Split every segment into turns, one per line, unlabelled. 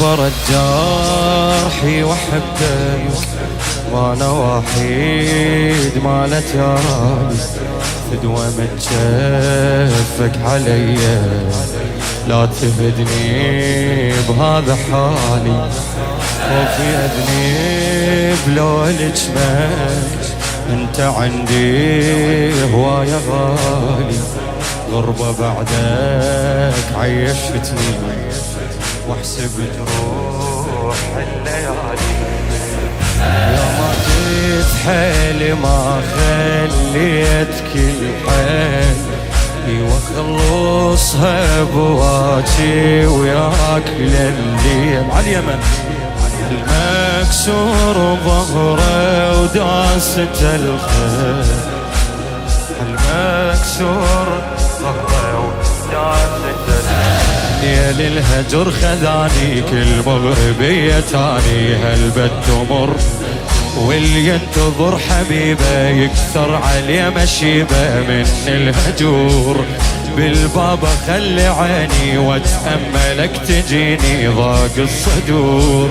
ورا الجرح وحبتك وانا وحيد ما لا تراني فدوى من جفك علي لا تهدني بهذا حالي خوفي اذنب لو لجمك انت عندي هواية غالي غربة بعدك عيشتني واحسب جروح الليالي يا ما جيت حيلي ما خليت كل حيل وخلصها بواجي وياك لليل على اليمن المكسور ظهره وداسته الخيل المكسور ظهره وداسته الخيل ليل الهجر خذاني كل مغربية تاني هالبت تمر واللي ينتظر حبيبه يكثر عليه مشيبه من الهجور بالباب خلي عيني واتأملك تجيني ضاق الصدور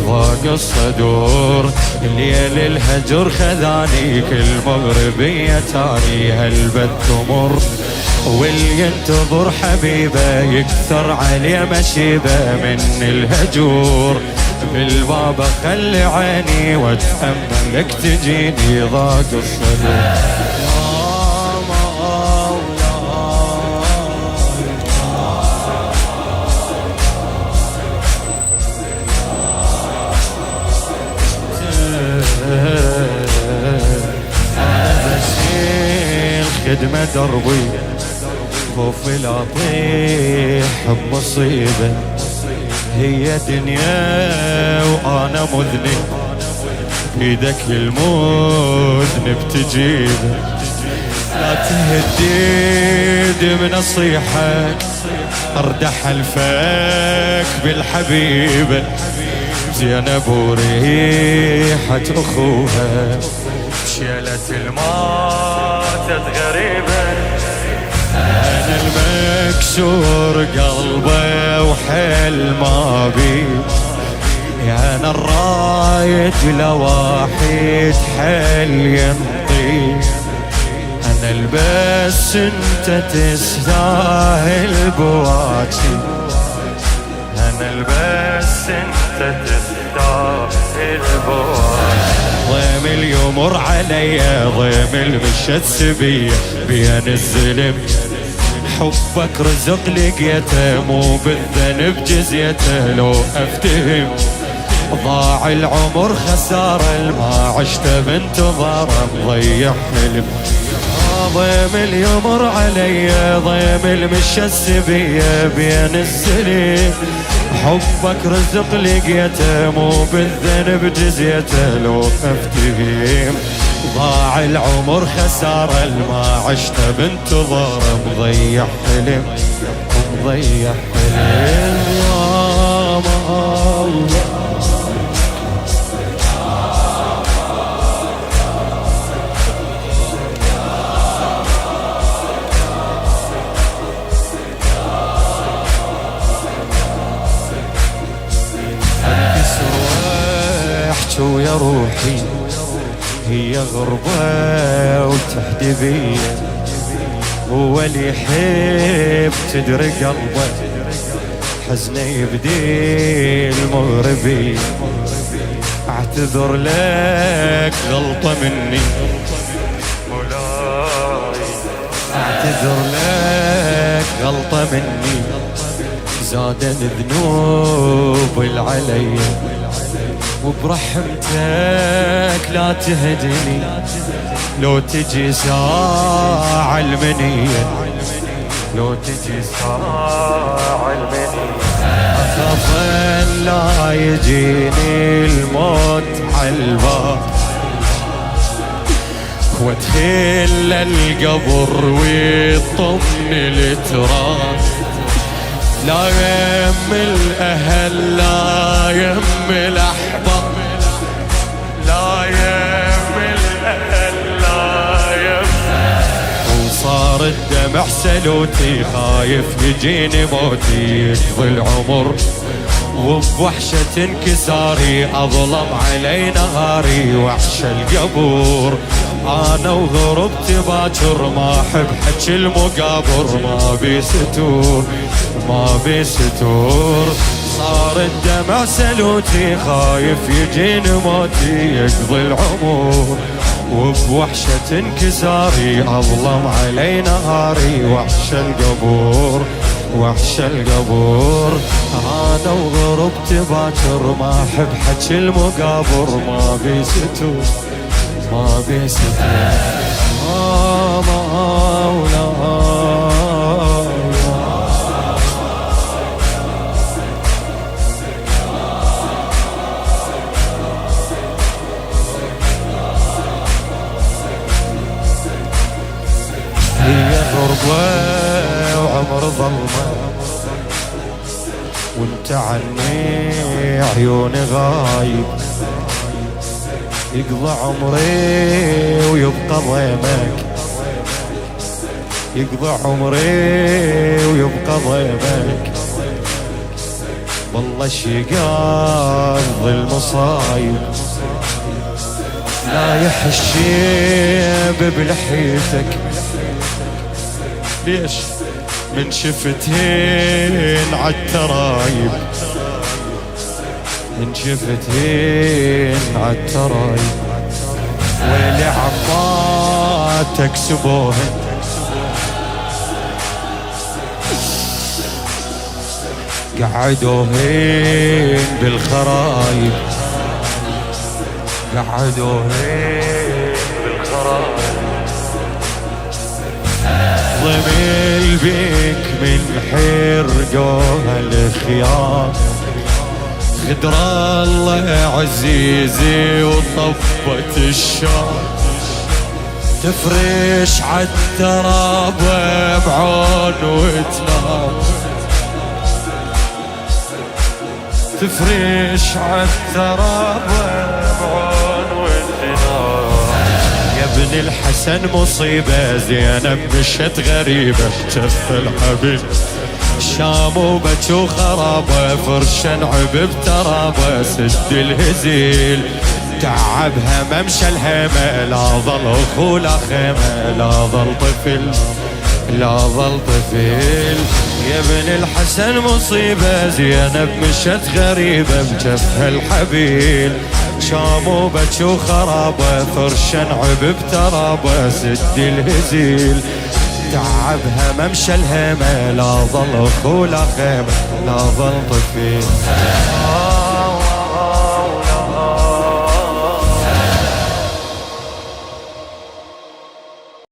ضاق الصدور ليل الهجر خذاني كل مغربية تاني هالبت تمر واللي ينتظر حبيبه يكثر عليه مشيبه من الهجور بالباب خلي عيني واتأملك تجيني ضاق الصدور خدمة دربي خوفي لا اطيح بمصيبة هي دنيا وانا مذنب بيدك المذنب تجيبه لا تهديد بنصيحك اردح الفك بالحبيبة زينب وريحة اخوها شيلة الماتت غريبة أنا المكسور قلبه وحيل ما بي يا أنا الرايد لواحد حيل ينطي أنا البس انت تستاهل بواجي أنا البس انت تستاهل بواجي ضيم اليمر علي ضيم المشت سبية بين الزلم حبك رزق لقيته مو بالذنب جزيته لو افتهم ضاع العمر خسارة ما عشته بانتظار مضيع حلم ضيم اليمر علي ضيم المشت السبية بين الزلم حبك رزق لقيته مو بالذنب جزيته لو افتهم ضاع العمر خسارة ما عشته بانتظار مضيع حلم مضيع حلم يا الله ويا روحي هي غربة وتحدي بيا هو اللي يحب تدري قلبه حزنه يبدي المغربي اعتذر لك غلطة مني مولاي اعتذر لك غلطة مني زادت ذنوب العلي وبرحمتك لا تهدني لو تجي ساعة المنية لو تجي ساعة المنية أخاف أن لا يجيني الموت عالباب وادخل القبر ويطمن التراب لا يم الأهل لا يم الأحباب لا يم الأهل لا يم وصار الدمع سلوتي خايف يجيني موتي يقضي العمر وبوحشة انكساري أظلم علي نهاري وحش القبور. أنا وغربتي باكر ما أحب حكي المقابر، ما بي ستور ما بي ستور. صار الدمع سلوتي خايف يجيني موتي يقضي العمر، وبوحشة انكساري أظلم علي نهاري وحش القبور وحش القبور. أنا وغربتي باكر ما أحب حكي المقابر، ما بي ستور ما بي ستور. هي غربة وعمر ظلمة وانت عني عيوني غايب، يقضى عمري ويبقى ضيمك، يقضى عمري ويبقى ضيمك. والله شقاق المصايب لايح الشيب بلحيتك. ليش من شفتين عالترايب، من شفتين عالترايب. ويلي عماتك سبوهن قعدوهن بالخرايب، قعدوهن بالخرايب. ضميل بيك من حرقوها الخيام، غدر الله عزيزي وطفت الشام. تفرش عالتراب بعون وتنام، تفرش عالتراب بعون وتنام. يا ابن الحسن مصيبة زينب مشت غريبة بجف الحبيب. شام وبكي وخرابة فرشا عبب ترابة سد الهزيل. تعبها ممشى الهمة لا ظل اخو لا خيمة لا ظل طفل لا ظل طفل. يا ابن الحسن مصيبة زينب مشت غريبة بجفها الحبيل. شام وبكي وخرابة فرشا عبب ترابة سد الهزيل. تعبها ممشى الهمة لا ظل اخو لا خيمة لا ظل طفل.